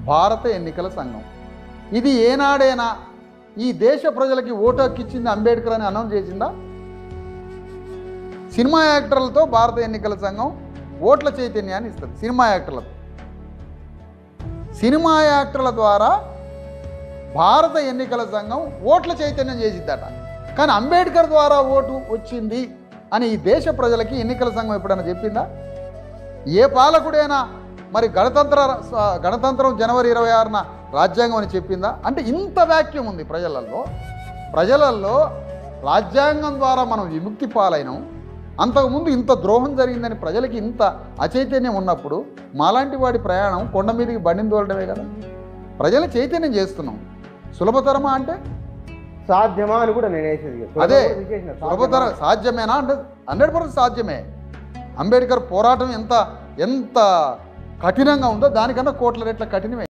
భారత ఎన్నికల సంఘం. ఇది ఏనాడైనా ఈ దేశ ప్రజలకి ఓటు హక్కు ఇచ్చింది అంబేద్కర్ అని అనౌన్స్ చేసిందా? సినిమా యాక్టర్లతో భారత ఎన్నికల సంఘం ఓట్ల చైతన్యాన్ని ఇస్తుంది. సినిమా యాక్టర్ల ద్వారా భారత ఎన్నికల సంఘం ఓట్ల చైతన్యం చేసిద్దట. కానీ అంబేద్కర్ ద్వారా ఓటు వచ్చింది అని ఈ దేశ ప్రజలకి ఎన్నికల సంఘం ఎప్పుడైనా చెప్పిందా? ఏ పాలకుడైనా మరి గణతంత్రం జనవరి 26న రాజ్యాంగం అని చెప్పిందా? అంటే ఇంత వాక్యం ఉంది ప్రజలలో రాజ్యాంగం ద్వారా మనం విముక్తి పాలైనాం. అంతకుముందు ఇంత ద్రోహం జరిగిందని ప్రజలకి ఇంత అచైతన్యం ఉన్నప్పుడు మాలాంటి వాడి ప్రయాణం కొండ మీదకి బండిని తోలడమే కదా. ప్రజలు చైతన్యం చేస్తున్నాం. సులభతరమా అంటే సాధ్యమా అని కూడా నేను వేసేది. అదే సులభతరం సాధ్యమేనా అంటే 100% సాధ్యమే. అంబేద్కర్ పోరాటం ఎంత కఠినంగా ఉందో దానికన్నా కోట్ల రెట్ల కఠినమే.